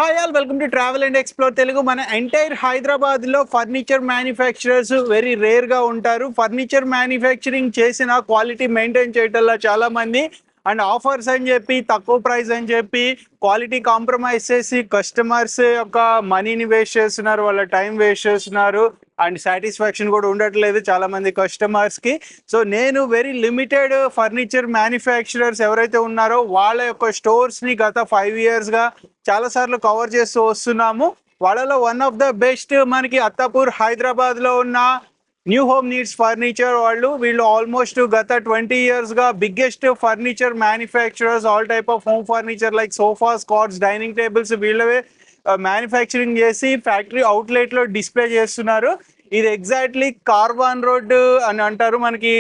Hi all welcome to travel and explore Telugu. మన entire Hyderabad లో furniture manufacturers very rare గా ఉంటారు. ఫర్నిచర్ మ్యానుఫ్యాక్చరింగ్ చేసిన క్వాలిటీ మెయింటైన్ చేయటంలో చాలా మంది అండ్ ఆఫర్స్ అని చెప్పి తక్కువ ప్రైస్ అని చెప్పి క్వాలిటీ కాంప్రమైజ్ చేసి కస్టమర్స్ యొక్క మనీని వేస్ట్ చేస్తున్నారు, వాళ్ళ టైం వేస్ట్ చేస్తున్నారు అండ్ సాటిస్ఫాక్షన్ కూడా ఉండట్లేదు చాలా మంది కస్టమర్స్ కి. సో నేను వెరీ లిమిటెడ్ ఫర్నిచర్ మ్యానుఫ్యాక్చరర్స్ ఎవరైతే ఉన్నారో వాళ్ళ యొక్క స్టోర్స్ ని గత 5 years గా చాలా సార్లు కవర్ చేస్తూ వస్తున్నాము. వాళ్ళలో వన్ ఆఫ్ ద బెస్ట్ మనకి అత్తాపూర్ హైదరాబాద్ లో ఉన్న న్యూ హోమ్ నీడ్స్ ఫర్నిచర్ వీళ్ళు ఆల్మోస్ట్ గత 20 years గా biggest furniture manufacturers. All type of home furniture like sofas, carts, dining tables వీళ్ళవే మ్యానుఫ్యాక్చరింగ్ చేసి ఫ్యాక్టరీ అవుట్లెట్ లో డిస్ప్లే చేస్తున్నారు. ఇది ఎగ్జాక్ట్లీ కార్వాన్ రోడ్ అని అంటారు. మనకి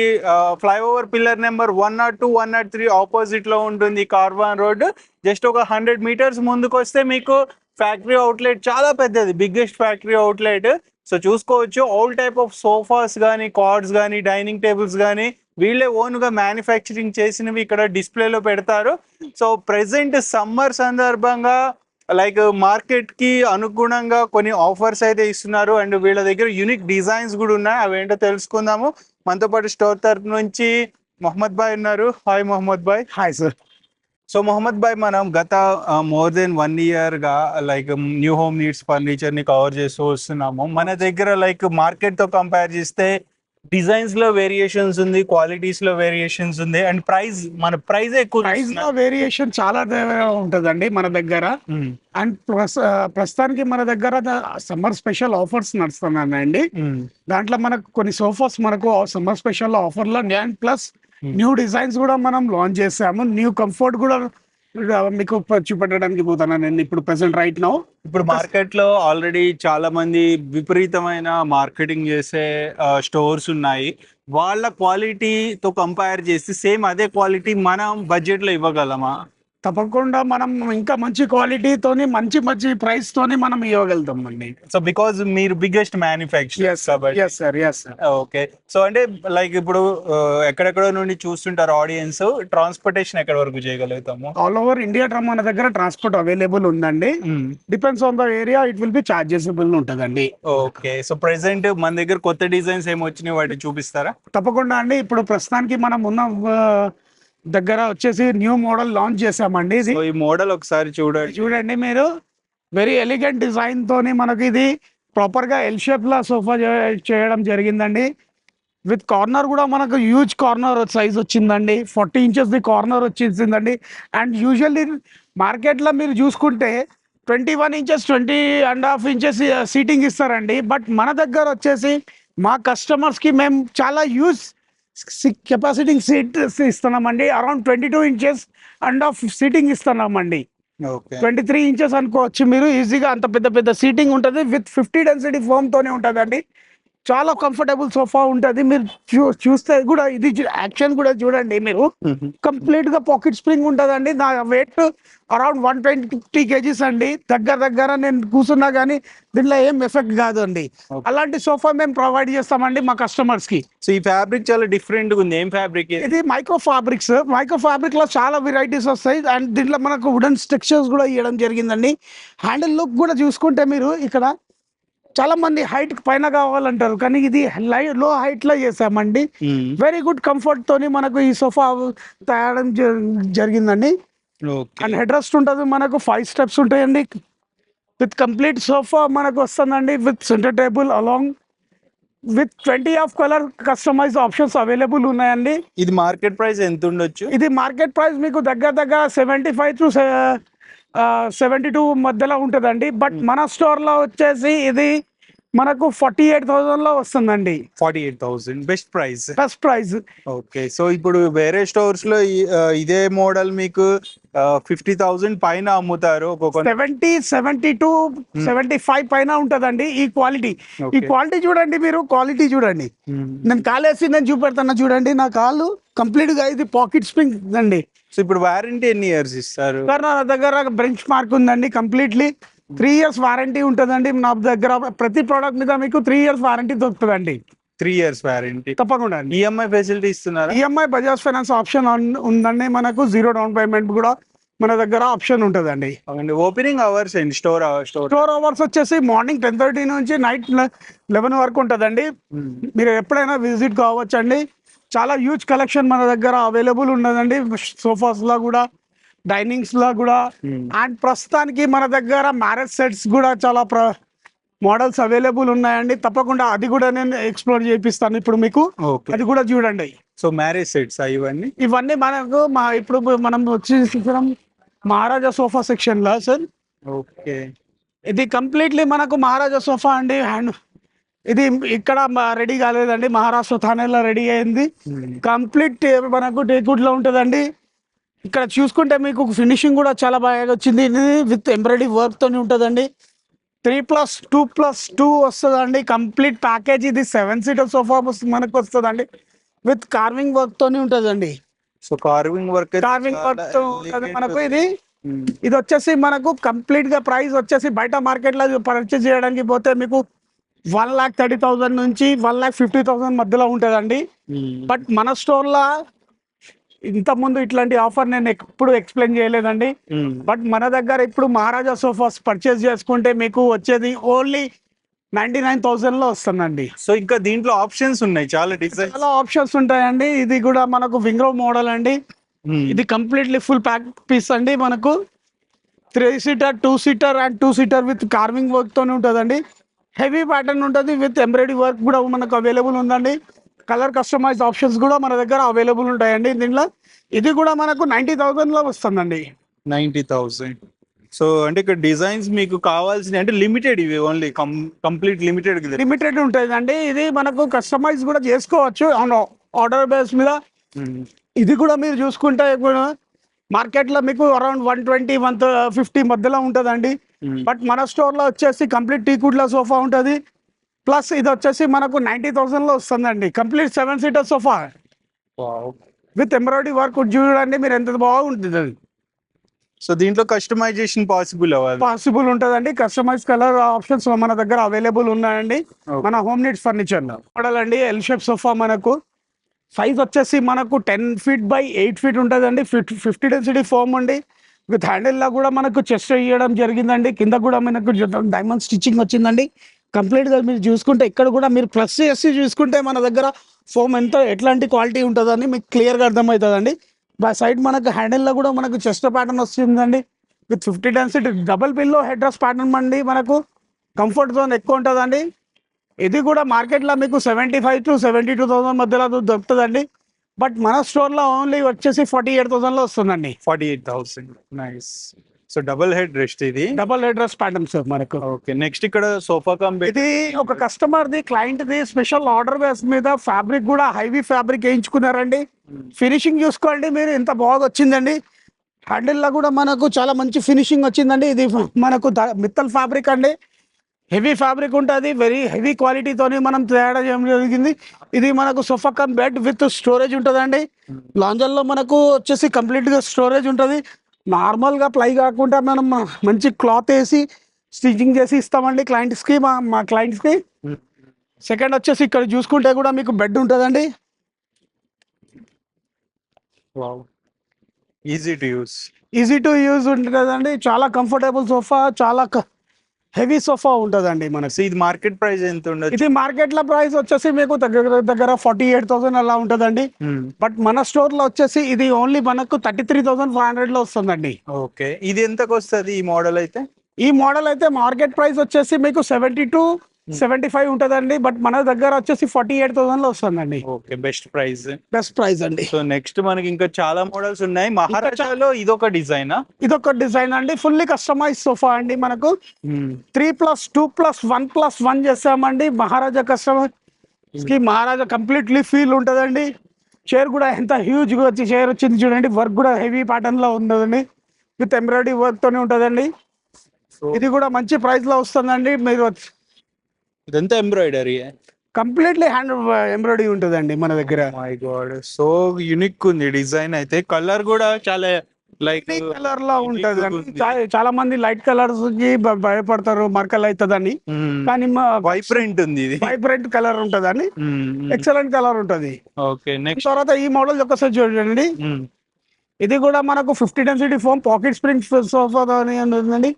ఫ్లైఓవర్ పిల్లర్ నెంబర్ 102, 103 ఆపోజిట్ లో ఉంటుంది కార్వాన్ రోడ్. జస్ట్ ఒక 100 meters ముందుకు వస్తే మీకు ఫ్యాక్టరీ అవుట్లెట్ చాలా పెద్దది, బిగ్గెస్ట్ ఫ్యాక్టరీ అవుట్లెట్. సో చూసుకోవచ్చు ఆల్ టైప్ ఆఫ్ సోఫాస్ కానీ, కార్డ్స్ కానీ, డైనింగ్ టేబుల్స్ కానీ వీళ్ళే ఓన్ గా మ్యానుఫ్యాక్చరింగ్ చేసినవి ఇక్కడ డిస్ప్లేలో పెడతారు. సో ప్రెసెంట్ సమ్మర్ సందర్భంగా లైక్ మార్కెట్ కి అనుగుణంగా కొన్ని ఆఫర్స్ అయితే ఇస్తున్నారు అండ్ వీళ్ళ దగ్గర యూనిక్ డిజైన్స్ కూడా ఉన్నాయి. అవేంటో తెలుసుకుందాము. మనతో పాటు స్టోర్ తరఫు నుంచి మొహమ్మద్ భాయ్ ఉన్నారు. Hi Mohammed Bhai. Hi sir. So Mohammed Bhai, మనం గత మోర్ దెన్ 1 year గా like new home needs furniture ని కవర్ చేస్తూ వస్తున్నాము. మన దగ్గర లైక్ మార్కెట్ తో కంపేర్ చేస్తే డిజైన్స్ లో వేరియేషన్స్ ఉంది, క్వాలిటీస్ లో వేరియేషన్స్ ఉంది అండ్ మన ప్రైస్ ఎక్కువ. ప్రైస్ లో వేరియేషన్ చాలా ఉంటదండి మన దగ్గర. అండ్ ప్రస్తుతానికి మన దగ్గర సమ్మర్ స్పెషల్ ఆఫర్స్ నడుస్తున్నాయండి. దాంట్లో మనకు కొన్ని సోఫాస్ మనకు సమ్మర్ స్పెషల్ ఆఫర్ లో ప్లస్ న్యూ డిజైన్స్ కూడా మనం లాంచ్ చేసాము. న్యూ కంఫర్ట్ కూడా మీకు చూపెట్టడానికి పోతాను నేను ఇప్పుడు ప్రెసెంట్ రైట్ నౌ. ఇప్పుడు మార్కెట్ లో ఆల్రెడీ చాలా మంది విపరీతమైన మార్కెటింగ్ చేసే స్టోర్స్ ఉన్నాయి. వాళ్ళ క్వాలిటీతో కంపేర్ చేసి సేమ్ అదే క్వాలిటీ మనం బడ్జెట్ లో ఇవ్వగలమా? తప్పకుండా మనం ఇంకా మంచి క్వాలిటీతోని మంచి మంచి ప్రైస్ తోని మనం ఇవ్వగలుగుతాం అండి. సో బికాజ్ మీరు బిగ్గెస్ట్ మ్యానుఫ్యాక్చరర్. ఓకే. సో అంటే లైక్ ఇప్పుడు ఎక్కడెక్కడో నుండి చూస్తుంటారు ఆడియన్స్, ట్రాన్స్పోర్టేషన్ ఎక్కడ వరకు చేయగలుగుతాము? ఆల్ ఓవర్ ఇండియా మన దగ్గర ట్రాన్స్పోర్ట్ అవైలబుల్ ఉందండి. Depends on the area, it will be chargeable ఉంటుందండి. ఓకే. సో ప్రెసెంట్ మన దగ్గర కొత్త డిజైన్స్ ఏమొచ్చినాయి, వాటిని చూపిస్తారా? తప్పకుండా అండి. ఇప్పుడు ప్రస్తుతానికి మనం ఉన్న దగ్గర వచ్చేసి న్యూ మోడల్ లాంచ్ చేసామండి. ఇది ఈ మోడల్ ఒకసారి చూడండి మీరు. వెరీ ఎలిగెంట్ డిజైన్ తోని మనకి ఇది ప్రాపర్ గా ఎల్ షేప్ లా సోఫా చేయడం జరిగిందండి. విత్ కార్నర్ కూడా మనకు హ్యూజ్ కార్నర్ సైజ్ వచ్చిందండి. 40 inches ది కార్నర్ వచ్చేసిందండి. అండ్ యూజువల్లీ మార్కెట్ లో మీరు చూసుకుంటే 21 inches, 20.5 inches సీటింగ్ ఇస్తారండి. బట్ మన దగ్గర వచ్చేసి మా కస్టమర్స్ కి మేము చాలా హ్యూజ్ కెపాసిటీ సీట్ ఇస్తున్నామండి. అరౌండ్ 22 inches సీటింగ్ ఇస్తున్నామండి. 23 inches అనుకోవచ్చు మీరు ఈజీగా. అంత పెద్ద పెద్ద సీటింగ్ ఉంటుంది. విత్ 50 density ఫోమ్ తోనే ఉంటుందండి. చాలా కంఫర్టబుల్ సోఫా ఉంటుంది. మీరు చూస్తే కూడా ఇది యాక్షన్ కూడా చూడండి మీరు. కంప్లీట్ గా పాకెట్ స్ప్రింగ్ ఉంటుందండి. నా వెయిట్ అరౌండ్ 120 kgs అండి. దగ్గర నేను కూర్చున్నా కానీ దీంట్లో ఏం ఎఫెక్ట్ కాదు అండి. అలాంటి సోఫా మేము ప్రొవైడ్ చేస్తామండి మా కస్టమర్స్ కి. సో ఈ ఫ్యాబ్రిక్ చాలా డిఫరెంట్ గా ఉంది. ఏం ఫ్యాబ్రిక్ ఇది? Micro fabrics. మైక్రో ఫ్యాబ్రిక్ లో చాలా వెరైటీస్ వస్తాయి. అండ్ దీంట్లో మనకు వుడెన్ స్ట్రక్చర్స్ కూడా ఇవ్వడం జరిగిందండి. హ్యాండిల్ లుక్ కూడా చూసుకుంటే మీరు ఇక్కడ చాలా మంది హైట్ పైన కావాలంటారు, కానీ ఇది లో హైట్ లో చేసామండి. వెరీ గుడ్ కంఫర్ట్ తోని మనకు ఈ సోఫా తయారడం జరిగిందండి. అండ్ హెడ్ రెస్ట్ ఉంటుంది మనకు. 5 steps ఉంటాయండి. విత్ కంప్లీట్ సోఫా మనకు వస్తుందండి. With centre table along with 20 of colour customise options available ఉన్నాయండి. ఇది మార్కెట్ ప్రైస్ ఎంత ఉండొచ్చు? ఇది మార్కెట్ ప్రైస్ మీకు దగ్గర 75 to 72 మధ్యలో ఉంటుందండి. బట్ మన స్టోర్ లో వచ్చేసి ఇది మనకు 48,000 లో వస్తుందండి. 48,000 బెస్ట్ ప్రైస్. ఓకే. సో ఇప్పుడు వేరే స్టోర్స్ లో ఇదే మోడల్ మీకు 50,000 పైన అమ్ముతారు. 70, 72, 75 పైన ఉంటదండి ఈ క్వాలిటీ. ఈ క్వాలిటీ చూడండి మీరు. క్వాలిటీ చూడండి. నేను కాలేసి నేను చూపెడతాను చూడండి. నా కాళ్ళు కంప్లీట్ గా ఇది పాకెట్ స్ప్రింగ్ అండి. సో ఇప్పుడు వారంటీ ఎన్ని ఇయర్స్ ఇస్తారు? నా దగ్గర బెంచ్ మార్క్ ఉందండి. కంప్లీట్లీ 3 years వారంటీ ఉంటుందండి. నా దగ్గర ప్రతి ప్రోడక్ట్ మీద మీకు 3 years వారంటీ దొరుకుతుందండి. 3 years వారంటీ తప్పకుండా. ఈఎంఐ ఫెసిలిటీ ఇస్తున్నారు? ఈఎంఐ బజాజ్ ఫైనాన్స్ ఆప్షన్ ఉందండి మనకు. 0 down payment కూడా మన దగ్గర ఆప్షన్ ఉంటుందండి. అండి ఓపెనింగ్ అవర్స్ అండి, స్టోర్ స్టోర్ అవర్స్ వచ్చేసి మార్నింగ్ 10:30 నుంచి నైట్ 11 వరకు ఉంటుందండి. మీరు ఎప్పుడైనా విజిట్ కావచ్చండి. చాలా హ్యూజ్ కలెక్షన్ మన దగ్గర అవైలబుల్ ఉన్నదండి, సోఫాస్లో కూడా, డైనింగ్స్లో కూడా. అండ్ ప్రస్తుతానికి మన దగ్గర మ్యారేజ్ సెట్స్ కూడా చాలా మోడల్స్ అవైలబుల్ ఉన్నాయండి. తప్పకుండా అది కూడా నేను ఎక్స్ప్లోర్ చేపిస్తాను ఇప్పుడు మీకు. ఓకే. అది కూడా చూడండి. సో మ్యారేజ్ సెట్స్ ఇవన్నీ ఇవన్నీ మనకు ఇప్పుడు మనం వచ్చి మహారాజా సోఫా సెక్షన్లో సార్. ఓకే. ఇది కంప్లీట్లీ మనకు మహారాజా సోఫా అండి. ఇది ఇక్కడ రెడీ కాలేదండి, మహారాష్ట్ర థానేలో రెడీ అయింది. కంప్లీట్ మనకు టేక్వుడ్లో ఉంటుందండి. ఇక్కడ చూసుకుంటే మీకు ఫినిషింగ్ కూడా చాలా బాగా వచ్చింది. ఇది విత్ ఎంబ్రాయిడరీ వర్క్తో ఉంటుందండి. 3+2+2 వస్తుందండి కంప్లీట్ ప్యాకేజ్. ఇది 7 సీటర్ సోఫా మనకు వస్తుందండి, విత్ కార్వింగ్ వర్క్తో ఉంటుందండి. సో కార్వింగ్ వర్క్ తో ఉంటుంది మనకు. ఇది వచ్చేసి మనకు కంప్లీట్ గా ప్రైస్ వచ్చేసి బయట మార్కెట్ లో పర్చేస్ చేయడానికి పోతే మీకు 1,30,000 నుంచి 1,50,000 మధ్యలో ఉంటుందండి. బట్ మన స్టోర్ లో ఇంత ముందు ఇట్లాంటి ఆఫర్ నేను ఎప్పుడు ఎక్స్ప్లెయిన్ చేయలేదండి. బట్ మన దగ్గర ఇప్పుడు మహారాజా సోఫాస్ పర్చేస్ చేసుకుంటే మీకు వచ్చేది ఓన్లీ 99,000 లో వస్తుందండి. సో ఇంకా దీంట్లో ఆప్షన్స్ ఉన్నాయి, చాలా డిజైన్, చాలా ఆప్షన్స్ ఉంటాయండి. ఇది కూడా మనకు వింగ్రో మోడల్ అండి. ఇది కంప్లీట్లీ ఫుల్ ప్యాక్ పీస్ అండి. మనకు 3 seater, 2 seater and 2 seater with carving work తోనే ఉంటుందండి. హెవీ ప్యాటర్న్ ఉంటుంది, విత్ ఎంబ్రాయిడరీ వర్క్ కూడా మనకు అవైలబుల్ ఉందండి. కలర్ కస్టమైజ్ ఆప్షన్స్ కూడా మన దగ్గర అవైలబుల్ ఉంటాయండి దీంట్లో. ఇది కూడా మనకు 90,000 లో వస్తుందండి. 90,000. సో అంటే ఇక్కడ డిజైన్స్ మీకు కావాల్సిన అంటే లిమిటెడ్, ఇవి ఓన్లీ కంప్లీట్ లిమిటెడ్ ఉంటుందండి. ఇది మనకు కస్టమైజ్ కూడా చేసుకోవచ్చు ఆర్డర్ బేస్ మీద. ఇది కూడా మీరు చూసుకుంటే మార్కెట్లో మీకు అరౌండ్ 120-150 మధ్యలో ఉంటుందండి. బట్ మన స్టోర్లో వచ్చేసి కంప్లీట్ టీకుడ్ల సోఫా ఉంటుంది. ప్లస్ ఇది వచ్చేసి మనకు 90,000 లో వస్తుందండి. Complete 7 seater sofa with embroidery work చూడండి మీరు, ఎంత బాగుంటుంది అది. సో దీంట్లో కస్టమైజేషన్ పాసిబుల్ ఉంటుందండి. కస్టమైజ్ కలర్ ఆప్షన్స్ మన దగ్గర అవైలబుల్ ఉన్నాయండి. మన హోమ్ నీడ్స్ ఫర్నిచర్ మోడల్ అండి. ఎల్ షేప్ సోఫా మనకు సైజ్ వచ్చేసి మనకు 10 feet by 8 feet ఉంటుందండి. 50 డెన్సిటీ ఫోమ్ అండి. విత్ హ్యాండిల్లో కూడా మనకు చెస్ట్ ఇవ్వడం జరిగిందండి. కింద కూడా మనకు డైమండ్ స్టిచ్చింగ్ వచ్చిందండి. కంప్లీట్గా మీరు చూసుకుంటే ఇక్కడ కూడా మీరు ప్లస్ చేసి చూసుకుంటే మన దగ్గర ఫోమ్ ఎట్లాంటి క్వాలిటీ ఉంటుందని మీకు క్లియర్గా అర్థమవుతుందండి. బై సైడ్ మనకు హ్యాండిల్లో కూడా మనకు చెస్ట్ ప్యాటర్న్ వస్తుందండి. With 50 density double pillow head rest pattern అండి. మనకు కంఫర్ట్ జోన్ ఎక్కువ ఉంటుందండి. ఇది కూడా మార్కెట్లో మీకు 75,000 to 72,000 మధ్యలో దొరుకుతుందండి. బట్ మన స్టోర్లో ఓన్లీ వచ్చేసి 48,000 లో వస్తుందండి. 48,000. Nice. So double head rest, ఇది double head rest pattern sir మనకు. ఓకే. నెక్స్ట్ ఇక్కడ సోఫా ఇది ఒక కస్టమర్ ది, క్లయింట్ ది స్పెషల్ ఆర్డర్ బేస్ మీద ఫ్యాబ్రిక్ కూడా హైవీ ఫ్యాబ్రిక్ వేయించుకున్నారండి. ఫినిషింగ్ చూసుకోండి మీరు, ఎంత బాగా వచ్చిందండి. హ్యాండిల్లో కూడా మనకు చాలా మంచి ఫినిషింగ్ వచ్చిందండి. ఇది మనకు మిత్తల్ ఫ్యాబ్రిక్ అండి. హెవీ ఫ్యాబ్రిక్ ఉంటుంది, వెరీ హెవీ క్వాలిటీతోని మనం తయారు చేయడం జరిగింది. ఇది మనకు sofa cum bed with storage ఉంటుందండి. లాంజర్లో మనకు వచ్చేసి కంప్లీట్గా స్టోరేజ్ ఉంటుంది. నార్మల్గా ప్లై కాకుండా మనం మంచి క్లాత్ వేసి స్టిచ్చింగ్ చేసి ఇస్తామండి క్లయింట్స్కి, మా క్లయింట్స్కి. సెకండ్ వచ్చేసి ఇక్కడ చూసుకుంటే కూడా మీకు బెడ్ ఉంటుందండి. ఈజీ టు యూజ్ ఉంటుందండి. చాలా కంఫర్టబుల్ సోఫా, చాలా హెవీ సోఫా ఉంటుందండి మనకి. ఇది మార్కెట్ ప్రైస్ ఎంత ఉండదు? ఇది మార్కెట్ లో ప్రైస్ వచ్చేసి మీకు దగ్గర 48,000 అలా ఉంటుందండి. బట్ మన స్టోర్ లో వచ్చేసి ఇది ఓన్లీ మనకు 33,500 లో వస్తుందండి. ఓకే. ఇది ఎంతకు వస్తుంది ఈ మోడల్ అయితే? ఈ మోడల్ అయితే మార్కెట్ ప్రైస్ వచ్చేసి మీకు 70 to 75 ఉంటుందండి. బట్ మన దగ్గర వచ్చేసి 48,000 లో వస్తుందండి. ఓకే, బెస్ట్ ప్రైస్ అండి. సో నెక్స్ట్ మనకి ఇంకా చాలా మోడల్స్ ఉన్నాయి. మహారాష్ట్రలో ఇదొక డిజైన్ అండి. ఫుల్లీ కస్టమైజ్ సోఫా అండి. మనకు 3+2+1+1 చేస్తామండి. మహారాజా కస్టమర్ కి మహారాజా కంప్లీట్లీ ఫీల్ ఉంటుందండి. చైర్ కూడా ఎంత హ్యూజ్ గా వచ్చి చైర్ వచ్చింది చూడండి. వర్క్ కూడా హెవీ ప్యాటర్న్ లో ఉంటుందండి, విత్ ఎంబ్రాయిడరీ వర్క్ తోనే ఉంటుందండి. ఇది కూడా మంచి ప్రైస్ లో వస్తుందండి. మీరు ఇదంతా ఎంబ్రాయిడరీ, కంప్లీట్లీ హ్యాండ్ ఎంబ్రాయిడరీ ఉంటుందండి మన దగ్గర. మై గాడ్, సో యూనిక్ ఉంది డిజైన్ అయితే. కలర్ కూడా చాలా లైట్ కలర్ లో ఉంటది. చాలా మంది లైట్ కలర్స్ కి భయపడతారు, మరకలు అవుతుందని. కానీ వైబ్రెంట్ ఉంది, ఇది వైబ్రెంట్ కలర్ ఉంటదని, ఎక్సలెంట్ కలర్ ఉంటది. ఓకే. నెక్స్ట్ తర్వాత ఈ మోడల్ ఒకసారి చూడండి. ఇది కూడా మనకు 50 density foam pocket spring sofa అని ఉందండి.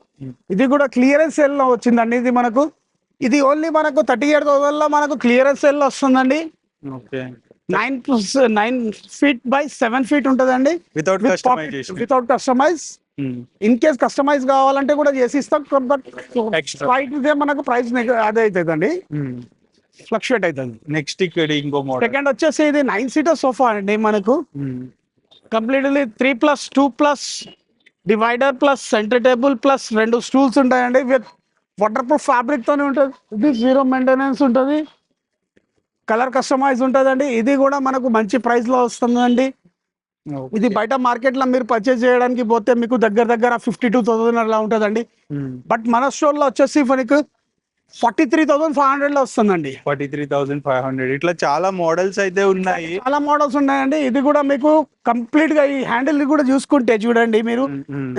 ఇది కూడా క్లియరెన్స్ సేల్ లో వచ్చిందండి. ఇది మనకు ఇది ఓన్లీ మనకు 38,000 లో మనకు క్లియరెన్స్ సేల్ లో వస్తుందండి. ఓకే. 9 feet by 7 feet ఉంటుందండి. Without customisation. Without customise. In case customise కావాలంటే కూడా చేసి ఇస్తాం. But Extra. ప్రైస్ ఇదే మనకు ప్రైస్ అదే అవుతుందండి, ఫ్లక్చుయేట్ అవుతుంది. నెక్స్ట్ ఇక్కడ ఇంకో మోడల్. సెకండ్ వచ్చేసి ఇది 9-seater సోఫా అండి. మనకు completely 3+2+ divider plus centre table plus 2 stools ఉంటాయండి. విత్ వాటర్ ప్రూఫ్ ఫ్యాబ్రిక్ తోనే ఉంటుంది. ఇది 0 మెయింటెనెన్స్ ఉంటుంది. కలర్ కస్టమైజ్ ఉంటుందండి. ఇది కూడా మనకు మంచి ప్రైస్ లో వస్తుందండి. ఇది బయట మార్కెట్ లో మీరు పర్చేజ్ చేయడానికి పోతే మీకు దగ్గర 52,000 అలా ఉంటుందండి. బట్ మన స్టోర్ లో వచ్చేసి మనకు 43,500 లో వస్తుందండి. 43,500. ఇట్లా చాలా మోడల్స్ అయితే ఉన్నాయి. చాలా మోడల్స్ ఉన్నాయండి. ఇది కూడా మీకు కంప్లీట్ గా ఈ హ్యాండిల్ కూడా చూసుకుంటే చూడండి మీరు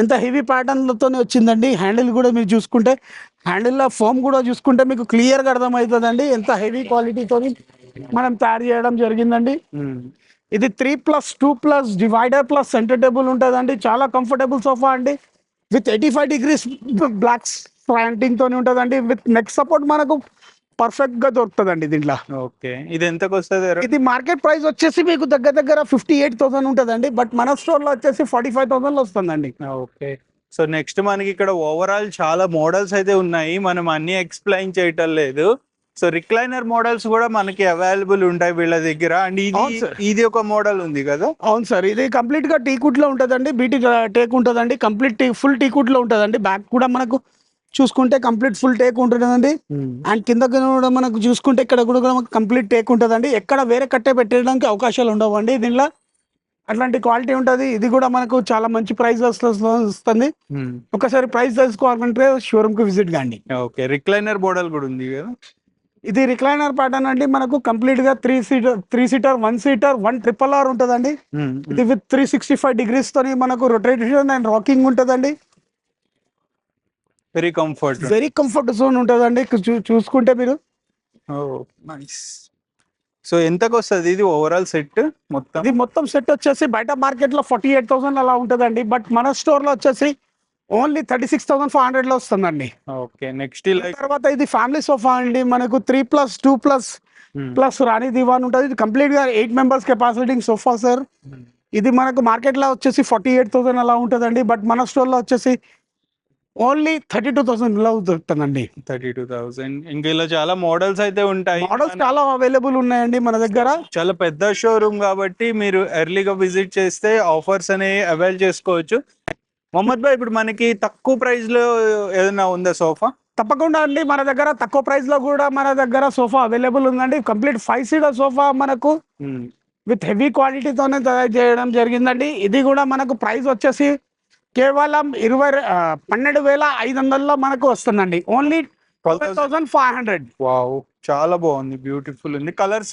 ఎంత హెవీ ప్యాటర్న్ లతోనే వచ్చిందండి. హ్యాండిల్ కూడా మీరు చూసుకుంటే హ్యాండిల్ లో ఫోమ్ కూడా చూసుకుంటే మీకు క్లియర్ గా అర్థమవుతుందండి ఎంత హెవీ క్వాలిటీతో మనం తయారు చేయడం జరిగిందండి. ఇది 3+2+ డివైడర్ ప్లస్ సెంటర్ టేబుల్ ఉంటుందండి. చాలా కంఫర్టబుల్ సోఫా అండి. విత్ 85 degrees బ్లాక్స్ స్లాంటింగ్ తోని ఉంటుందండి. విత్ నెక్ సపోర్ట్ మనకు పర్ఫెక్ట్ గా దొరుకుతుందండి దీంట్లో. ఓకే. ఇది ఎంతకు వస్తుంది? ఇది మార్కెట్ ప్రైస్ వచ్చేసి మీకు దగ్గర 58,000 ఉంటుందండి. బట్ మన స్టోర్ లో వచ్చేసి 45,000 లో వస్తుందండి. ఓకే. సో నెక్స్ట్ మనకి ఇక్కడ ఓవరాల్ చాలా మోడల్స్ అయితే ఉన్నాయి. మనం అన్ని ఎక్స్ప్లెయిన్ చేయటం లేదు. సో రిక్లైనర్ మోడల్స్ కూడా మనకి అవైలబుల్ ఉంటాయి వీళ్ళ దగ్గర. అండ్ ఇది ఒక మోడల్ ఉంది కదా? అవును సార్. ఇది కంప్లీట్ గా టీకుడ్ లో ఉంటుందండి. బీటీ టేక్ ఉంటుందండి. కంప్లీట్ ఫుల్ టీకుడ్ లో ఉంటుందండి. బ్యాక్ కూడా మనకు చూసుకుంటే కంప్లీట్ ఫుల్ టేక్ ఉంటుందండి. అండ్ కింద కూడా మనకు చూసుకుంటే ఇక్కడ కూడా మనకు కంప్లీట్ టేక్ ఉంటుందండి. ఎక్కడ వేరే కట్టే పెట్టడానికి అవకాశాలు ఉండవండి దీనిలో. అట్లాంటి క్వాలిటీ ఉంటుంది. ఇది కూడా మనకు చాలా మంచి ప్రైస్ వస్తుంది. ఒకసారి ప్రైస్ తెలుసుకోవాలంటే షోరూమ్ కి విజిట్ కాండి. ఓకే. రిక్లైనర్ మోడల్ కూడా ఉంది కదా? ఇది రిక్లైనర్ ప్యాటర్న్ అండి. మనకు కంప్లీట్ గా 3 seater 1 seater 1 RRR ఉంటుందండి. ఇది విత్ 365 degrees తోని మనకు రొటేషన్ అండ్ రాకింగ్ ఉంటుందండి. వెరీ కంఫర్ట్ జోన్ ఉంటుందండి. చూసుకుంటే మీరు. నైస్. సో ఎంతకు వస్తుంది ఇది ఓవరాల్ సెట్ మొత్తం? ఇది మొత్తం సెట్ వచ్చేసి బయట మార్కెట్ లో 48,000 అలా ఉంటుందండి. బట్ మన స్టోర్ లో వచ్చేసి ఓన్లీ 36,500 లో వస్తుందండి. ఓకే. నెక్స్ట్ తర్వాత ఇది ఫ్యామిలీ సోఫా అండి. మనకు 3+2+ రాణి దివాన్ ఉంటుంది. ఇది కంప్లీట్ గా 8 members కెపాసిటీ సోఫా సార్. ఇది మనకు మార్కెట్ లో వచ్చేసి 48,000 అలా ఉంటుందండి. బట్ మన స్టోర్ లో వచ్చేసి ఓన్లీ 32,000 లో దొరుకుతుందండి. 32,000. ఇంకా ఇలా చాలా మోడల్స్ అయితే ఉంటాయి. మోడల్స్ చాలా అవైలబుల్ ఉన్నాయండి మన దగ్గర. చాలా పెద్ద షోరూమ్ కాబట్టి మీరు ఎర్లీగా విజిట్ చేస్తే ఆఫర్స్ అనేవి అవైల్ చేసుకోవచ్చు. మొహమ్మద్ భాయ్, ఇప్పుడు మనకి తక్కువ ప్రైస్ లో ఏదైనా ఉందా సోఫా? తప్పకుండా అండి. మన దగ్గర తక్కువ ప్రైస్ లో కూడా మన దగ్గర సోఫా అవైలబుల్ ఉందండి. కంప్లీట్ 5-seater సోఫా మనకు విత్ హెవీ క్వాలిటీతోనే తయారు చేయడం జరిగిందండి. ఇది కూడా మనకు ప్రైస్ వచ్చేసి కేవలం 12,500 లో మనకు వస్తుందండి. ఓన్లీ 12,500. వావ్, చాలా బాగుంది. బ్యూటిఫుల్ ఉంది. కలర్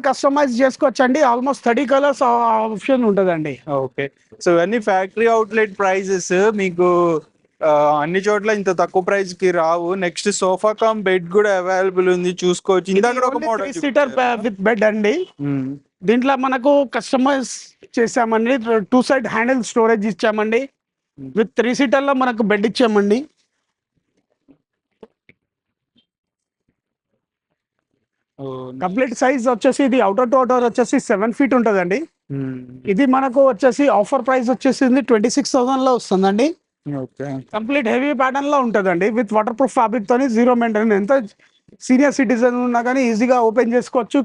కస్టమైజ్ చేసుకోవచ్చండి. ఆల్మోస్ట్ 30 కలర్స్ ఆప్షన్ ఉంటుందండి. ఓకే. సో ఇవన్నీ ఫ్యాక్టరీ అవుట్లెట్ ప్రైజెస్. మీకు అన్ని చోట్ల ఇంత తక్కువ ప్రైస్ కి రావు. నెక్స్ట్ సోఫా కమ్ బెడ్ కూడా అవైలబుల్ ఉంది, చూసుకోవచ్చు. ఇందాక ఒక మోడల్ 3-seater విత్ బెడ్ అండి. దీంట్లో మనకు కస్టమైజ్ చేసామండి. 2 side హ్యాండిల్ స్టోరేజ్ ఇచ్చామండి. విత్ 3-seater లో మనకు బెడ్ ఇచ్చామండి. కంప్లీట్ సైజ్ వచ్చేసి ఇది అవుటర్ టు అవుటర్ వచ్చేసి 7 feet ఉంటుందండి. ఇది మనకు వచ్చేసి ఆఫర్ ప్రైస్ వచ్చేసింది 26,000 లో వస్తుందండి. కంప్లీట్ హెవీ ప్యాటర్న్ లో ఉంటుందండి. విత్ వాటర్ ప్రూఫ్ ఫ్యాబ్రిక్ తోని 0 మెయింటెనెన్స్. ఎంత సీనియర్ సిటిజన్ ఉన్నా కానీ ఈజీగా ఓపెన్ చేసుకోవచ్చు,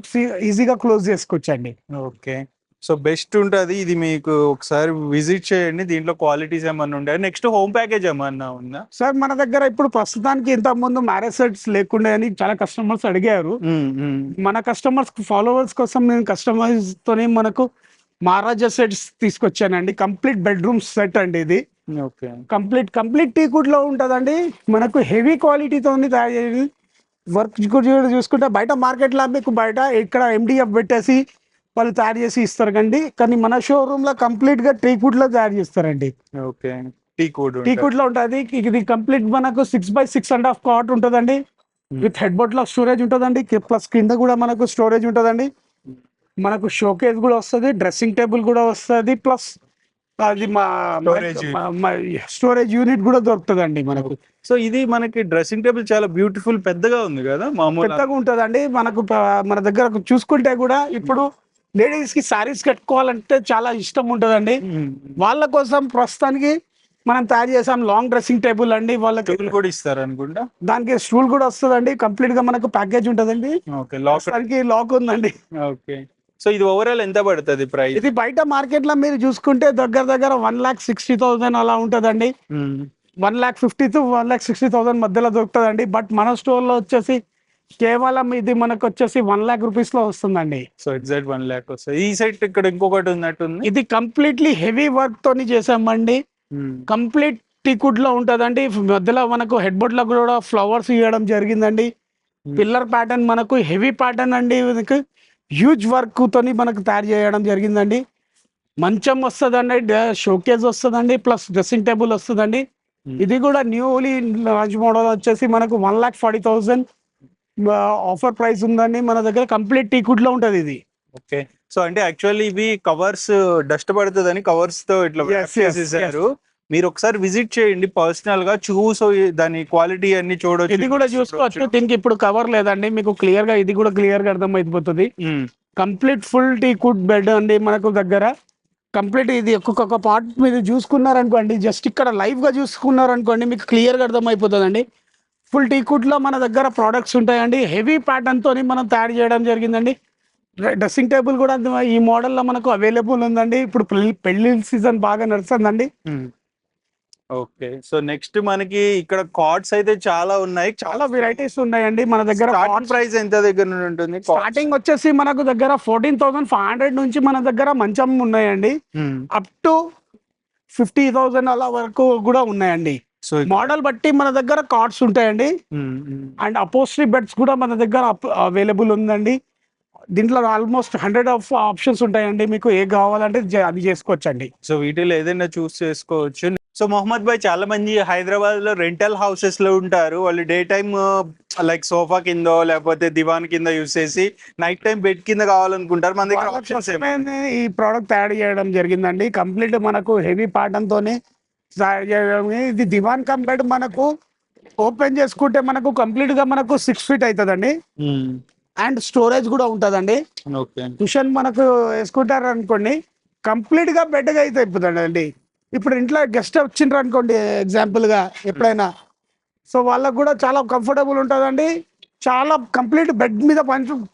ఈజీగా క్లోజ్ చేసుకోవచ్చు అండి. ఓకే. సో బెస్ట్ ఉంటుంది ఇది. మీకు ఒకసారి విజిట్ చేయండి. దీంట్లో క్వాలిటీస్ ఏమన్నా ఉండే. నెక్స్ట్ హోమ్ ప్యాకేజ్ ఏమన్నా ఉందా సార్? మన దగ్గర ఇప్పుడు ప్రస్తుతానికి ఇంత ముందు మ్యారేజ్ సెట్స్ లేకుండా అని చాలా కస్టమర్స్ అడిగారు. మన కస్టమర్స్ ఫాలోవర్స్ కోసం నేను కస్టమైజ్ తోనే మనకు మహారాజా సెట్స్ తీసుకొచ్చానండి. కంప్లీట్ బెడ్రూమ్ సెట్ అండి ఇది. ఓకే. కంప్లీట్ టీకుడ్ లో ఉంటుందండి. మనకు హెవీ క్వాలిటీతో తయారు చేసి వర్క్ కూడా చూసుకుంటే బయట మార్కెట్ లో మీకు బయట ఇక్కడ MDF పెట్టేసి వాళ్ళు తయారు చేసి ఇస్తారు కండి. కానీ మన షోరూమ్ లో కంప్లీట్ గా టీకుడ్ లో తయారు చేస్తారండి. ఓకే. టీకుడ్ లో ఉంటుంది. ఇది కంప్లీట్ మనకు 6x6.5 కాట్ ఉంటుందండి. విత్ హెడ్ బోర్డ్ లో స్టోరేజ్ ఉంటుందండి. ప్లస్ కింద కూడా మనకు స్టోరేజ్ ఉంటుందండి. మనకు షోకేస్ కూడా వస్తుంది, డ్రెస్సింగ్ టేబుల్ కూడా వస్తుంది. ప్లస్ అది మా Storage. స్టోరేజ్ యూనిట్ కూడా దొరుకుతుందండి మనకు. సో ఇది మనకి డ్రెస్సింగ్ టేబుల్ చాలా బ్యూటిఫుల్ పెద్దగా ఉంది కదా మామూలు. పెద్దగా ఉంటుందండి మనకు. మన దగ్గర చూసుకుంటే కూడా ఇప్పుడు లేడీస్ కి సారీస్ కట్టుకోవాలంటే చాలా ఇష్టం ఉంటుందండి. వాళ్ళ కోసం ప్రస్తుతానికి మనం తయారు చేసాం లాంగ్ డ్రెస్సింగ్ టేబుల్ అండి. వాళ్ళకి టేబుల్ కూడా ఇస్తారు అనుకుంటా. దానికి స్టూల్ కూడా వస్తుందండి. కంప్లీట్ గా మనకు ప్యాకేజ్ ఉంటుందండి. Okay, lock. దానికి లాక్ ఉందండి. ఓకే, సో ఇది ఓవరాల్ ఎంత పడుతుంది ప్రైస్? ఇది బయట మార్కెట్ లో మీరు చూసుకుంటే దగ్గర దగ్గర 1,60,000 అలా ఉంటుందండి. 1,50,000 to 1,60,000 మధ్యలో దొరుకుతుందండి. బట్ మన స్టోర్ లో వచ్చేసి కేవలం ఇది మనకు వచ్చేసి 1,00,000 రూపీస్ లో వస్తుందండి. సో ఎగ్జాక్ట్ 1 lakh వస్తుంది. ఈ సైడ్ ఇక్కడ ఇంకొకటి ఉన్నట్టుంది. ఇది కంప్లీట్లీ హెవీ వర్క్ తోని చేసామండి. కంప్లీట్ టీకుడ్ లో ఉంటదండి. మధ్యలో మనకు హెడ్ బోర్డ్ లో కూడా ఫ్లవర్స్ ఇవ్వడం జరిగిందండి. పిల్లర్ ప్యాటర్న్ మనకు హెవీ ప్యాటర్న్ అండి. హ్యూజ్ వర్క్ తోని మనకు తయారు చేయడం జరిగిందండి. మంచం వస్తుందండి, షోకేజ్ వస్తుందండి, ప్లస్ డ్రెస్సింగ్ టేబుల్ వస్తుందండి. ఇది కూడా న్యూలీ లాంచ్ మోడల్ వచ్చేసి మనకు 1,40,000 ఆఫర్ ప్రైస్ ఉందండి మన దగ్గర. కంప్లీట్ టీకుడ్ లో ఉంటది ఇది. ఓకే, సో అంటే యాక్చువల్లీ ఇవి కవర్స్ డస్ట్ పడుతుందని కవర్స్ తో ఇట్లా wrap చేసేసారు. మీరు ఒకసారి విజిట్ చేయండి పర్సనల్ గా, చూసి దాని క్వాలిటీ అన్ని చూడొచ్చు. ఇది కూడా చూసుకోవచ్చు. దీనికి ఇప్పుడు కవర్ లేదండి, మీకు క్లియర్ గా ఇది కూడా క్లియర్ గా అర్థమైపోతుంది. కంప్లీట్ ఫుల్ టీకుడ్ బెడ్ అండి మనకు దగ్గర. కంప్లీట్ ఇది ఒక్కొక్క పార్ట్ మీరు చూసుకున్నారనుకోండి, జస్ట్ ఇక్కడ లైవ్ గా చూసుకున్నారనుకోండి మీకు క్లియర్ గా అర్థమైపోతుందండి. ఫుల్ టీకుడ్ లో మన దగ్గర ప్రోడక్ట్స్ ఉంటాయండి. హెవీ ప్యాటర్న్ తోని మనం తయారు చేయడం జరిగిందండి. డ్రెస్సింగ్ టేబుల్ కూడా ఈ మోడల్లో మనకు అవైలబుల్ ఉందండి. ఇప్పుడు పెళ్లి సీజన్ బాగా నడుస్తుందండి. ఓకే, సో నెక్స్ట్ మనకి ఇక్కడ కార్డ్స్ అయితే చాలా ఉన్నాయి, చాలా వెరైటీస్ ఉన్నాయండి మన దగ్గర. ప్రైస్ ఎంత దగ్గర నుండి ఉంటుంది? స్టార్టింగ్ వచ్చేసి మనకు దగ్గర 14,500 నుంచి మన దగ్గర మంచం ఉన్నాయండి. అప్ టు 50,000 అలా వరకు కూడా ఉన్నాయండి. సో మోడల్ బట్టి మన దగ్గర కార్డ్స్ ఉంటాయండి. అండ్ అపోస్ట్రీ బెడ్స్ కూడా మన దగ్గర అవైలబుల్ ఉందండి. దీంట్లో ఆల్మోస్ట్ 100 ఆఫ్ ఆప్షన్స్ ఉంటాయండి. మీకు ఏ కావాలంటే అది చేసుకోవచ్చండి. సో వీటిలో ఏదైనా చూస్ చేసుకోవచ్చు. సో మొహమ్మద్ భాయ్, చాలా మంది హైదరాబాద్ లో రెంటల్ హౌసెస్ లో ఉంటారు. వాళ్ళు డే టైమ్ లైక్ సోఫా కింద లేకపోతే దివాన్ కింద యూస్ చేసి నైట్ టైం బెడ్ కింద కావాలనుకుంటారు. మన దగ్గర ఆప్షన్స్ ఈ ప్రోడక్ట్ తయారు చేయడం జరిగిందండి. కంప్లీట్ మనకు హెవీ ప్యాటర్న్ తోని తయారు చేయడం. ఇది దివాన్ కమ్ బెడ్ మనకు ఓపెన్ చేసుకుంటే మనకు కంప్లీట్ గా మనకు 6 feet అవుతుందండి. అండ్ స్టోరేజ్ కూడా ఉంటుందండి. కుషన్ మనకు వేసుకుంటారు అనుకోండి, కంప్లీట్ గా బెడ్ గా అయితే అయిపోతుందండి. ఇప్పుడు ఇంట్లో గెస్ట్ వచ్చిండ్రు అనుకోండి ఎగ్జాంపుల్ గా ఎప్పుడైనా, సో వాళ్ళకు కూడా చాలా కంఫర్టబుల్ ఉంటుందండి. చాలా కంప్లీట్ బెడ్ మీద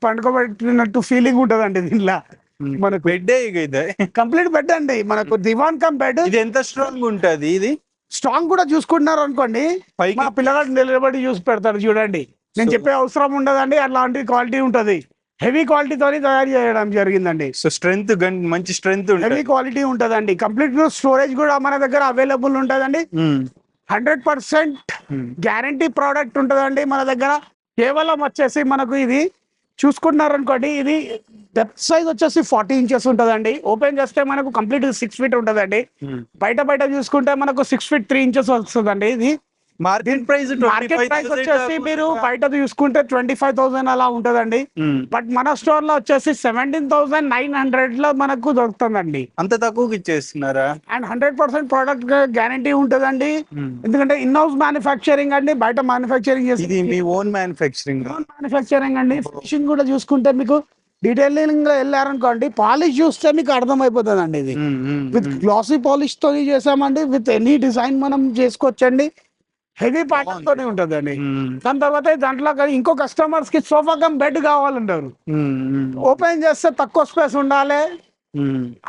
పండుకోబెట్టినట్టు ఫీలింగ్ ఉంటుందండి. దీనిలో మనకు బెడ్ కంప్లీట్ బెడ్ అండి మనకు దివాన్ కమ్ బెడ్. ఇది ఎంత స్ట్రాంగ్ ఉంటుంది? ఇది స్ట్రాంగ్ కూడా చూసుకుంటున్నారు అనుకోండి, మా పిల్లగాడు నిలబడి చూసి పెడతారు చూడండి. నేను చెప్పే అవసరం ఉండదండి, అలాంటి క్వాలిటీ ఉంటది. హెవీ క్వాలిటీతో తయారు చేయడం జరిగిందండి. సో స్ట్రెంత్, మంచి స్ట్రెంత్, హెవీ క్వాలిటీ ఉంటదండి. కంప్లీట్ స్టోరేజ్ కూడా మన దగ్గర అవైలబుల్ ఉంటదండి. 100% గ్యారంటీ ప్రోడక్ట్ ఉంటదండి మన దగ్గర. కేవలం వచ్చేసి మనకు ఇది చూసుకున్నారనుకోండి, ఇది డెప్త్ సైజ్ వచ్చేసి 40 inches ఉంటదండి. ఓపెన్ చేస్తే మనకు కంప్లీట్ 6 feet ఉంటదండి. బయట చూసుకుంటే మనకు 6 feet 3 inches వస్తుందండి. ఇది మార్కెట్ ప్రైస్ వచ్చేసి మీరు బయట చూసుకుంటే 25,000 అలా ఉంటదండి. బట్ మన స్టోర్ లో వచ్చేసి 17,900 లో మనకు దొరుకుతుందండి. అంత తక్కువకి ఇచ్చేస్తున్నారా? అండ్ 100% ప్రోడక్ట్ గ్యారంటీ ఉంటదండి. ఎందుకంటే ఇన్ హౌస్ మ్యానుఫ్యాక్చరింగ్ అండి, బయట మ్యానుఫ్యాక్చరింగ్ చేసి మీ ఓన్ మ్యానుఫ్యాక్చరింగ్ అండి. ఫినిషింగ్ కూడా చూసుకుంటే మీకు డీటెయిలింగ్ లో వెళ్ళారనుకోండి, పాలిష్ చూస్తే మీకు అర్థమైపోతుంది అండి. ఇది విత్ గ్లాసీ పాలిష్ తో చేసామండి. విత్ ఎనీ డిజైన్ మనం చేసుకోవచ్చండి. హెవీ ప్యాటర్న్ తోనే ఉంటదండి. దాని తర్వాత దాంట్లో ఇంకో కస్టమర్స్ కి సోఫా కమ్ బెడ్ కావాలంటారు. ఓపెన్ చేస్తే తక్కువ స్పేస్ ఉండాలి,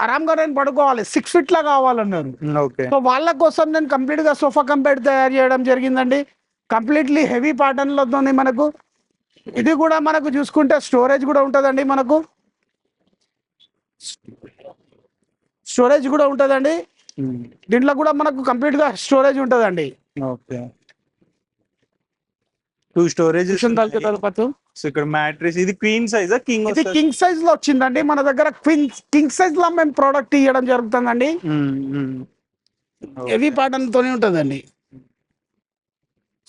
ఆరాంగా నేను పడుకోవాలి, 6 feet లా కావాలన్నారు. సో వాళ్ళ కోసం నేను కంప్లీట్ గా సోఫా కమ్ బెడ్ తయారు చేయడం జరిగిందండి. కంప్లీట్లీ హెవీ ప్యాటర్న్ లో మనకు. ఇది కూడా మనకు చూసుకుంటే స్టోరేజ్ కూడా ఉంటదండి. మనకు స్టోరేజ్ కూడా ఉంటదండి. దీంట్లో కూడా మనకు కంప్లీట్ గా స్టోరేజ్ ఉంటదండి. Okay, 2 storage. సో ఇక్కడ మ్యాట్రెస్ ఇది క్వీన్ సైజ్, కింగ్ సైజ్ లో వచ్చిందండి మన దగ్గర. కింగ్ సైజ్ లో మేము ప్రోడక్ట్ ఇవ్వడం జరుగుతుందండి. హెవీ ప్యాటర్న్ తోనే ఉంటదండి.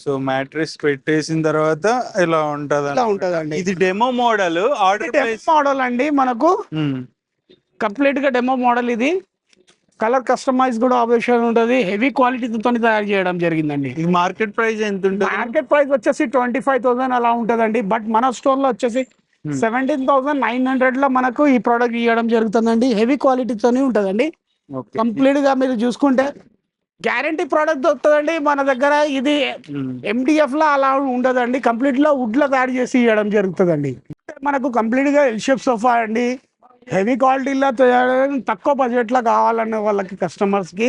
సో మ్యాట్రెస్ పెట్టేసిన తర్వాత ఇలా ఉంటదండి. ఇది డెమో మోడల్, ఆర్డర్ మోడల్ అండి మనకు. కంప్లీట్ గా డెమో మోడల్ ఇది. కలర్ కస్టమైజ్ కూడా ఆప్షన్ ఉంటుంది. హెవీ క్వాలిటీతో తయారు చేయడం జరిగిందండి. ఈ మార్కెట్ ప్రైస్ ఎంత ఉంటుంది? మార్కెట్ ప్రైస్ వచ్చేసి 25,000 అలా ఉంటుందండి. బట్ మన స్టోర్ లో వచ్చేసి 17,900 లో మనకు ఈ ప్రోడక్ట్ ఇవ్వడం జరుగుతుందండి. హెవీ క్వాలిటీతోనే ఉంటుందండి. కంప్లీట్ గా మీరు చూసుకుంటే గ్యారంటీ ప్రోడక్ట్ దొరుకుతుందండి మన దగ్గర. ఇది MDF లో అలా ఉండదండి, కంప్లీట్ లో వుడ్ లో తయారు చేసి ఇవ్వడం జరుగుతుందండి. మనకు కంప్లీట్ గా ఎల్ షేప్ సోఫా అండి. హెవీ క్వాలిటీలో తక్కువ బడ్జెట్ లో కావాలనే వాళ్ళకి కస్టమర్స్ కి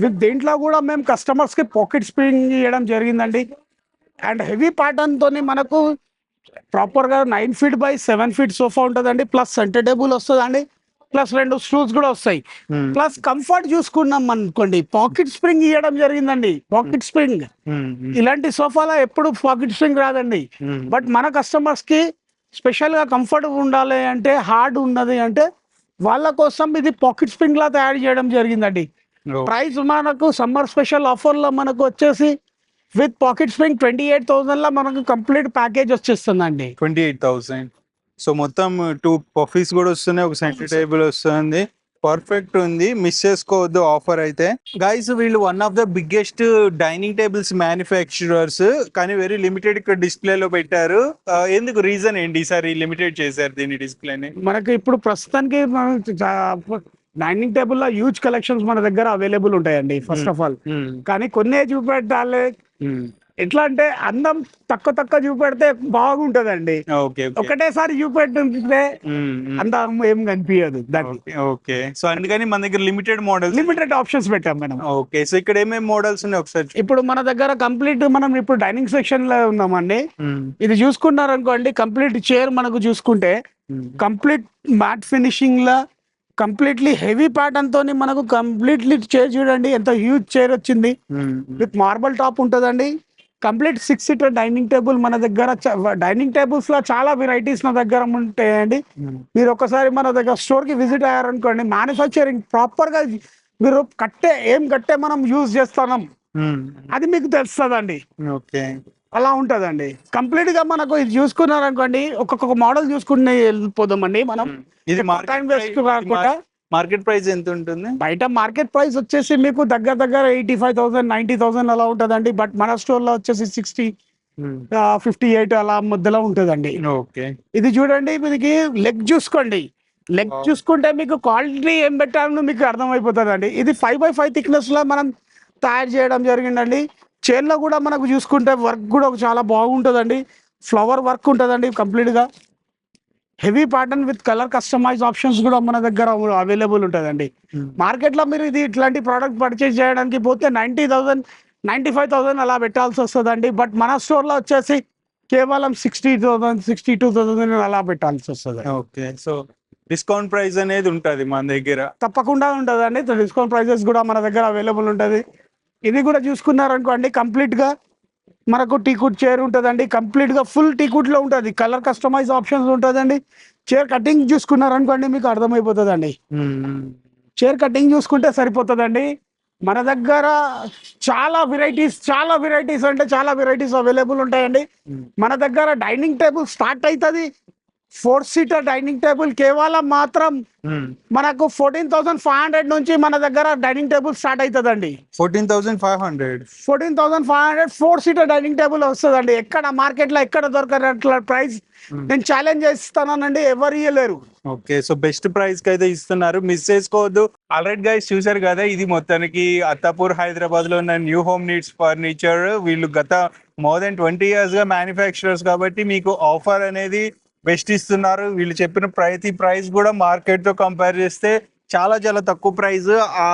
విత్ దీంట్లో కూడా మేము కస్టమర్స్ కి పాకెట్ స్ప్రింగ్ ఇవ్వడం జరిగిందండి. అండ్ హెవీ ప్యాటర్న్ తోని మనకు ప్రాపర్ గా 9 feet by 7 feet సోఫా ఉంటుందండి. ప్లస్ సెంటర్ టేబుల్ వస్తుందండి, ప్లస్ 2 స్టూల్స్ కూడా వస్తాయి. ప్లస్ కంఫర్ట్ చూసుకున్నాం అనుకోండి, పాకెట్ స్ప్రింగ్ ఇవ్వడం జరిగిందండి. పాకెట్ స్ప్రింగ్ ఇలాంటి సోఫాలో ఎప్పుడు పాకెట్ స్ప్రింగ్ రాదండి. బట్ మన కస్టమర్స్ కి స్పెషల్ గా కంఫర్ట్ ఉండాలి అంటే, హార్డ్ ఉన్నది అంటే వాళ్ళ కోసం ఇది పాకెట్ స్ప్రింగ్ లా తయారు చేయడం జరిగిందండి. ప్రైస్ మనకు సమ్మర్ స్పెషల్ ఆఫర్ లో మనకు వచ్చేసి విత్ పాకెట్ స్ప్రింగ్ 28,000 లో మనకు కంప్లీట్ ప్యాకేజ్ వచ్చేస్తుందండి. 28,000. సో మొత్తం 2 పఫీస్ కూడా వస్తున్నాయి, ఒక సెంటర్ టేబుల్ వస్తుంది. పర్ఫెక్ట్ ఉంది, మిస్ చేసుకోవద్దు ఆఫర్ అయితే. గైస్ వీళ్ళు one of the biggest dining tables manufacturers, కానీ వెరీ లిమిటెడ్ ఇక్కడ డిస్ప్లేలో పెట్టారు. ఎందుకు, రీజన్ ఏంటి ఈసారి లిమిటెడ్ చేశారు దీని డిస్ప్లేని? మనకి ఇప్పుడు ప్రస్తుతానికి డైనింగ్ టేబుల్ లో హ్యూజ్ కలెక్షన్స్ మన దగ్గర అవైలబుల్ ఉంటాయండి ఫస్ట్ ఆఫ్ ఆల్. కానీ కొన్నే చూపెట్టాలి. ఎట్లా అంటే అందం తక్కువ చూపెడితే బాగుంటదండి. ఒకటేసారి చూపెట్టుంటే అంత ఏం కనిపించదు దానికి. ఓకే, సో అందుకని మన దగ్గర లిమిటెడ్ ఆప్షన్స్ పెట్టాం మేడం. ఓకే, సో ఇక్కడ ఏమేమి మోడల్స్ ఉన్నాయి ఒకసారి? ఇప్పుడు మన దగ్గర కంప్లీట్ మనం ఇప్పుడు డైనింగ్ సెక్షన్ లో ఉన్నామండి. ఇది చూసుకున్నారు అనుకోండి, కంప్లీట్ చైర్ మనకు చూసుకుంటే కంప్లీట్ మ్యాట్ ఫినిషింగ్ లా కంప్లీట్లీ హెవీ ప్యాటర్న్ తోని మనకు కంప్లీట్లీ చైర్ చూడండి ఎంత హ్యూజ్ చైర్ వచ్చింది. విత్ మార్బల్ టాప్ ఉంటుందండి. కంప్లీట్ 6 seater డైనింగ్ టేబుల్ మన దగ్గర. డైనింగ్ టేబుల్స్ లో చాలా వెరైటీస్ నా దగ్గర ఉంటాయండి. మీరు ఒకసారి మన దగ్గర స్టోర్ కి విజిట్ అయ్యారనుకోండి, మ్యానుఫ్యాక్చరింగ్ ప్రాపర్ గా మీరు కట్టే మనం యూజ్ చేస్తున్నాం అది మీకు తెలుస్తుందండి. ఓకే, అలా ఉంటదండి. కంప్లీట్ గా మనకు ఇది చూసుకున్నారనుకోండి, ఒక్కొక్క మోడల్ చూసుకుని వెళ్ళిపోదామండి మనం. ఇది టైం వేస్ట్ కాకుండా మార్కెట్ ప్రైస్ ఎంత ఉంటుంది? బయట మార్కెట్ ప్రైస్ వచ్చేసి మీకు దగ్గర 85,000 90,000 అలా ఉంటదండి. బట్ మన స్టోర్ లో వచ్చేసి 60 58 అలా మధ్యలో ఉంటదండి. ఓకే, ఇది చూడండి, మీకు లెగ్ చూసుకోండి. లెగ్ చూసుకుంటే మీకు క్వాలిటీ ఏం పెట్టాలని మీకు అర్థమైపోతుందండి. ఇది 5x5 థిక్నెస్ లో మనం తయారు చేయడం జరిగిందండి. చైర్లో కూడా మనకు చూసుకుంటే వర్క్ కూడా చాలా బాగుంటుందండి. ఫ్లవర్ వర్క్ ఉంటుందండి కంప్లీట్ గా. Heavy pattern with colour customise options కూడా మన దగ్గర అవైలబుల్ ఉంటుందండి. మార్కెట్ లో మీరు ఇది ఇట్లాంటి ప్రోడక్ట్ పర్చేజ్ చేయడానికి పోతే 90,000 95,000 అలా పెట్టాల్సి వస్తుందండి. బట్ మన స్టోర్ లో వచ్చేసి కేవలం 60,000 62,000 అలా పెట్టాల్సి వస్తుంది. ఓకే, సో డిస్కౌంట్ ప్రైస్ అనేది ఉంటుంది మన దగ్గర? తప్పకుండా ఉంటుందండి. డిస్కౌంట్ ప్రైజెస్ కూడా మన దగ్గర అవైలబుల్ ఉంటుంది. ఇది కూడా చూసుకున్నారనుకోండి, కంప్లీట్ గా మనకు టీకుడ్ చైర్ ఉంటుందండి. కంప్లీట్ గా ఫుల్ టీకుడ్ లో ఉంటుంది. కలర్ కస్టమైజ్ ఆప్షన్స్ ఉంటుందండి. చైర్ కటింగ్ చూసుకున్నారనుకోండి మీకు అర్థమైపోతుందండి. చైర్ కటింగ్ చూసుకుంటే సరిపోతుందండి. మన దగ్గర చాలా వెరైటీస్ అంటే చాలా వెరైటీస్ అవైలబుల్ ఉంటాయండి. మన దగ్గర డైనింగ్ టేబుల్ స్టార్ట్ అవుతుంది 4 seater డైనింగ్ టేబుల్ కేవలం మాత్రం మనకు 14,500 నుంచి మన దగ్గర డైనింగ్ టేబుల్ స్టార్ట్ అవుతుందండి. 14,500 4 seater డైనింగ్ టేబుల్ వస్తుందండి. ఎక్కడ మార్కెట్ లో ఎక్కడ దొరకనట్ల ప్రైస్ నేను ఛాలెంజ్ చేస్తానండి, ఎవరు ఇవ్వలేరు. ఓకే, సో బెస్ట్ ప్రైస్ కి అయితే ఇస్తున్నారు, మిస్ చేసుకోవద్దు. ఆల్రెడీ గైస్ చూసారు కదా, ఇది మొత్తానికి అత్తాపూర్ హైదరాబాద్ లో ఉన్న న్యూ హోమ్ నీడ్స్ ఫర్నిచర్. వీళ్ళు గత more than 20 years గా మ్యానుఫ్యాక్చరర్స్ కాబట్టి మీకు ఆఫర్ అనేది బెస్ట్ ఇస్తున్నారు. వీళ్ళు చెప్పిన ప్రతి ప్రైస్ కూడా మార్కెట్ తో కంపేర్ చేస్తే చాలా తక్కువ ప్రైస్. ఆ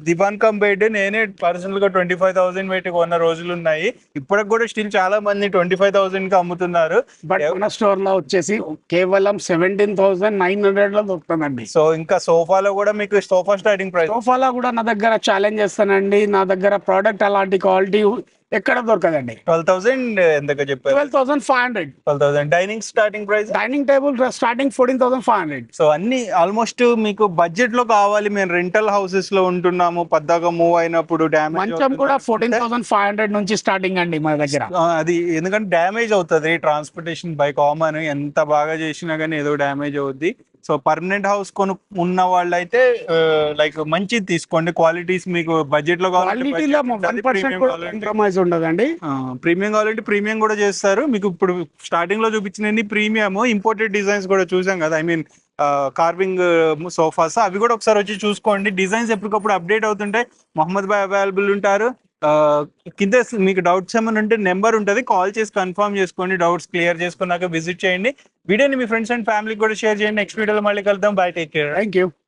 దివాన్ కమ్ బెడ్ నేనే పర్సనల్ గా 25,000 పెట్టి కొన్న రోజులు ఉన్నాయి. ఇప్పటికి కూడా స్టిల్ చాలా మంది 25,000 కి అమ్ముతున్నారు. బట్ మన స్టోర్ లో వచ్చేసి కేవలం 17,900 లో దొరుకుతుందండి. సో ఇంకా సోఫాలో కూడా మీకు సోఫా స్టార్టింగ్ ప్రైస్, సోఫాలో కూడా నా దగ్గర ఛాలెంజ్ చేస్తానండి. నా దగ్గర ప్రోడక్ట్ అలాంటి క్వాలిటీ ఎక్కడ దొరకదండి. 12,000 ఎంతగా చెప్పారు? 12,500. 12,000 dining starting price. Dining table starting 14,500. So అన్ని ఆల్మోస్ట్ మీకు బడ్జెట్ లో కావాలి. మేము రెంటల్ హౌసెస్ లో ఉంటున్నాము, పద్దాగా మూవ్ అయినప్పుడు డ్యామేజ్ మంచం కూడా 14,500 నుంచి స్టార్టింగ్ అండి మన దగ్గర. అది ఎందుకంటే డ్యామేజ్ అవుతుంది, ట్రాన్స్పోర్టేషన్ బై కామన్ ఎంత బాగా చేసినా కానీ ఏదో డ్యామేజ్ అవుద్ది. సో పర్మనెంట్ హౌస్ ఉన్న వాళ్ళైతే లైక్ మంచిది తీసుకోండి, క్వాలిటీస్ మీకు బడ్జెట్ లో క్వాలిటీలో 1% కూడా కాంప్రమైజ్ ఉండదండి. ప్రీమియం కావాలంటే ప్రీమియం కూడా చేస్తారు. మీకు ఇప్పుడు స్టార్టింగ్ లో చూపించిన ప్రీమియం ఇంపోర్టెడ్ డిజైన్స్ కూడా చూసాం కదా, ఐ మీన్ కార్వింగ్ సోఫాస్, అవి కూడా ఒకసారి వచ్చి చూసుకోండి. డిజైన్స్ ఎప్పటికప్పుడు అప్డేట్ అవుతుంటాయి. మొహమ్మద్ భాయ్ అవైలబుల్ ఉంటారు. కింద మీకు డౌట్స్ ఏమైనా ఉంటే నెంబర్ ఉంటుంది, కాల్ చేసి కన్ఫర్మ్ చేసుకోండి. డౌట్స్ క్లియర్ చేసుకున్నాక విజిట్ చేయండి. వీడియోని మీ ఫ్రెండ్స్ అండ్ ఫ్యామిలీకి కూడా షేర్ చేయండి. నెక్స్ట్ వీడియోలో మళ్ళీ కలుద్దాం. By, take care. Thank you.